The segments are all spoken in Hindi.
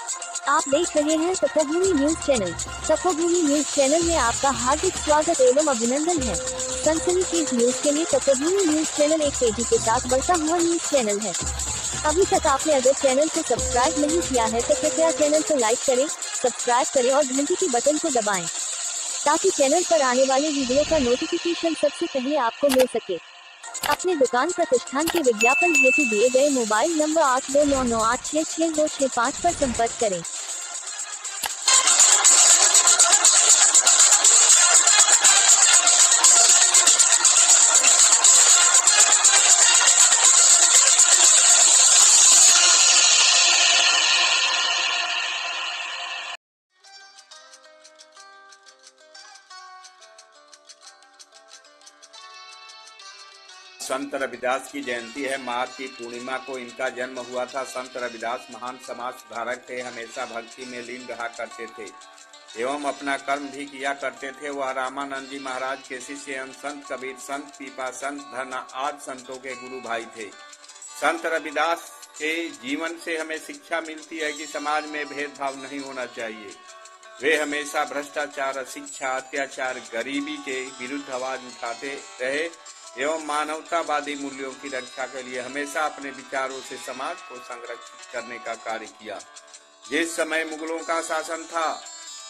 आप देख रहे हैं तपोभूमि न्यूज चैनल। तपोभूमि न्यूज चैनल में आपका हार्दिक स्वागत एवं अभिनंदन है। सनसनीखेज न्यूज के लिए तपोभूमि न्यूज चैनल एक तेजी के साथ बढ़ता हुआ न्यूज चैनल है। अभी तक आपने अगर चैनल को सब्सक्राइब नहीं किया है तो कृपया चैनल को लाइक करें, सब्सक्राइब करें और घंटी की बटन को दबाएं, ताकि चैनल पर आने वाले वीडियो का नोटिफिकेशन सबसे पहले आपको मिल सके। अपने दुकान प्रतिष्ठान के विज्ञापन हेतु दिए गए मोबाइल नंबर 8299866265 पर संपर्क करें। संत रविदास की जयंती है। माघ की पूर्णिमा को इनका जन्म हुआ था। संत रविदास महान समाज सुधारक थे। हमेशा भक्ति में लीन रहा करते थे एवं अपना कर्म भी किया करते थे। वह रामानंद जी महाराज के शिष्य एवं संत कबीर, संत पीपा, संत धरना आदि संतों के गुरु भाई थे। संत रविदास के जीवन से हमें शिक्षा मिलती है कि समाज में भेदभाव नहीं होना चाहिए। वे हमेशा भ्रष्टाचार, अशिक्षा, अत्याचार, गरीबी के विरुद्ध आवाज उठाते रहे एवं मानवतावादी मूल्यों की रक्षा के लिए हमेशा अपने विचारों से समाज को संरक्षित करने का कार्य किया। जिस समय मुगलों का शासन था,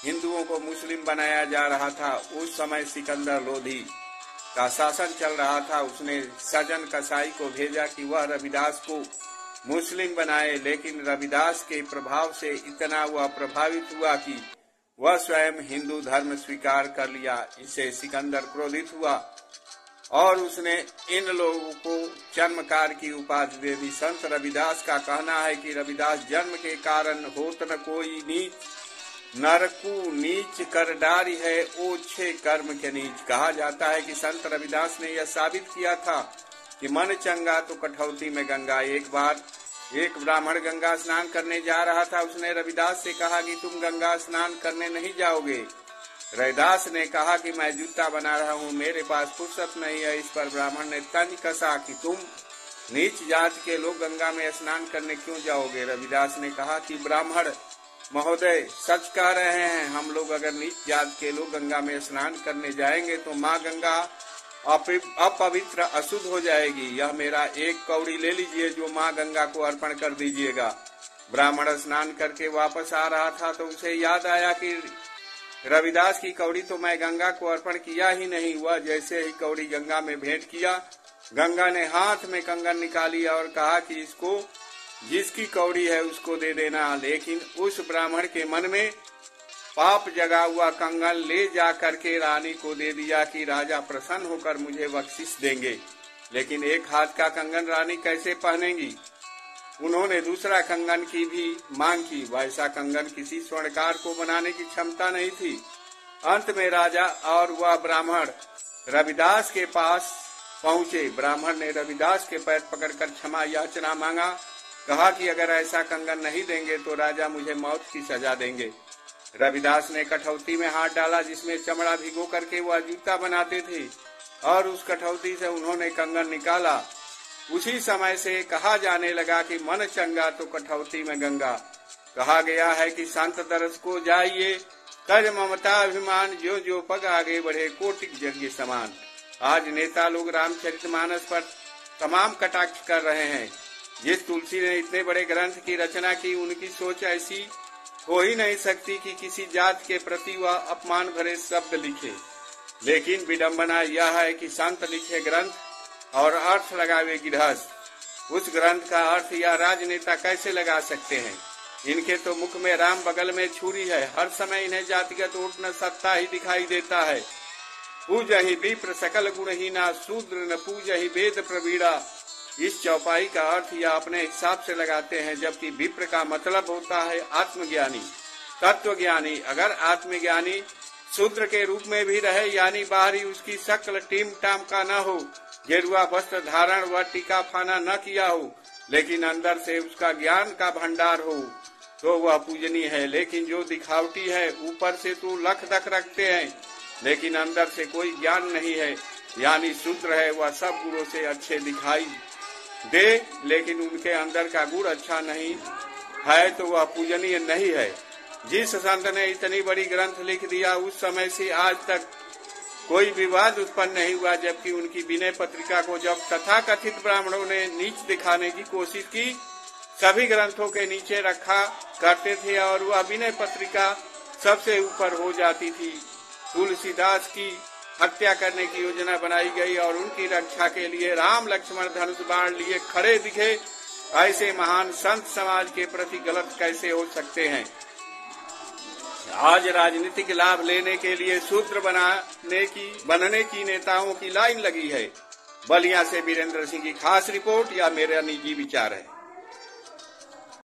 हिंदुओं को मुस्लिम बनाया जा रहा था, उस समय सिकंदर लोधी का शासन चल रहा था। उसने सजन कसाई को भेजा कि वह रविदास को मुस्लिम बनाए, लेकिन रविदास के प्रभाव से इतना वह प्रभावित हुआ कि वह स्वयं हिंदू धर्म स्वीकार कर लिया। इससे सिकंदर क्रोधित हुआ और उसने इन लोगों को जन्मकार की उपाधि दे दी। संत रविदास का कहना है कि रविदास जन्म के कारण होत न कोई नीच, नरकू नीच कर डारी है ओछे कर्म के नीच। कहा जाता है कि संत रविदास ने यह साबित किया था कि मन चंगा तो कठौती में गंगा। एक बार एक ब्राह्मण गंगा स्नान करने जा रहा था। उसने रविदास से कहा कि तुम गंगा स्नान करने नहीं जाओगे। रविदास ने कहा कि मैं जूता बना रहा हूँ, मेरे पास फुर्सत नहीं है। इस पर ब्राह्मण ने तंज कसा कि तुम नीच जात के लोग गंगा में स्नान करने क्यों जाओगे। रविदास ने कहा कि ब्राह्मण महोदय सच कह रहे हैं, हम लोग अगर नीच जात के लोग गंगा में स्नान करने जाएंगे तो माँ गंगा अपवित्र अशुद्ध हो जाएगी। यह मेरा एक कौड़ी ले लीजिए जो माँ गंगा को अर्पण कर दीजिएगा। ब्राह्मण स्नान करके वापस आ रहा था तो उसे याद आया कि रविदास की कौड़ी तो मैं गंगा को अर्पण किया ही नहीं। हुआ जैसे ही कौड़ी गंगा में भेंट किया, गंगा ने हाथ में कंगन निकाली और कहा कि इसको जिसकी कौड़ी है उसको दे देना। लेकिन उस ब्राह्मण के मन में पाप जगा हुआ कंगन ले जा करके रानी को दे दिया कि राजा प्रसन्न होकर मुझे बख्शिश देंगे। लेकिन एक हाथ का कंगन रानी कैसे पहनेंगी। उन्होंने दूसरा कंगन की भी मांग की। वैसा कंगन किसी स्वर्णकार को बनाने की क्षमता नहीं थी। अंत में राजा और वह ब्राह्मण रविदास के पास पहुंचे। ब्राह्मण ने रविदास के पैर पकड़कर क्षमा याचना मांगा। कहा कि अगर ऐसा कंगन नहीं देंगे तो राजा मुझे मौत की सजा देंगे। रविदास ने कठौती में हाथ डाला जिसमें चमड़ा भिगो करके वह जूता बनाते थे और उस कठौती से उन्होंने कंगन निकाला। उसी समय से कहा जाने लगा कि मन चंगा तो कठौती में गंगा। कहा गया है कि संत दरस को जाइए, तज ममता अभिमान, जो जो पग आगे बढ़े कोटिक यज्ञ समान। आज नेता लोग रामचरितमानस पर तमाम कटाक्ष कर रहे हैं। जिस तुलसी ने इतने बड़े ग्रंथ की रचना की, उनकी सोच ऐसी हो ही नहीं सकती कि किसी जात के प्रति वह अपमान भरे शब्द लिखे। लेकिन विडंबना यह है कि संत लिखे ग्रंथ और अर्थ लगावे गृहस्थ। उस ग्रंथ का अर्थ या राजनेता कैसे लगा सकते हैं। इनके तो मुख में राम, बगल में छुरी है। हर समय इन्हें जातिगत उठन सत्ता ही दिखाई देता है। पूजहि विप्र सकल गुणहीना, शूद्र न पूजहि वेद प्रवीणा। इस चौपाई का अर्थ या अपने हिसाब से लगाते हैं, जबकि विप्र का मतलब होता है आत्मज्ञानी, तत्वज्ञानी। अगर आत्मज्ञानी शूद्र के रूप में भी रहे, यानी बाहरी उसकी शक्ल टीम टाम का न हो, गेरुआ वस्त्र धारण व टीका फाना न किया हो, लेकिन अंदर से उसका ज्ञान का भंडार हो, तो वह पूजनीय है। लेकिन जो दिखावटी है, ऊपर से तो लख दख रखते हैं लेकिन अंदर से कोई ज्ञान नहीं है, यानी शूद्र है। वह सब गुणों से अच्छे दिखाई दे लेकिन उनके अंदर का गुण अच्छा नहीं है तो वह पूजनीय नहीं है। जिस संत ने इतनी बड़ी ग्रंथ लिख दिया, उस समय से आज तक कोई विवाद उत्पन्न नहीं हुआ, जबकि उनकी विनय पत्रिका को जब तथाकथित ब्राह्मणों ने नीच दिखाने की कोशिश की, सभी ग्रंथों के नीचे रखा करते थे और वह विनय पत्रिका सबसे ऊपर हो जाती थी। तुलसीदास की हत्या करने की योजना बनाई गई और उनकी रक्षा के लिए राम लक्ष्मण धनुष बाण लिए खड़े दिखे। ऐसे महान संत समाज के प्रति गलत कैसे हो सकते हैं? आज राजनीतिक लाभ लेने के लिए सूत्र बनने की नेताओं की लाइन लगी है। बलिया से वीरेंद्र सिंह की खास रिपोर्ट या मेरा निजी विचार है।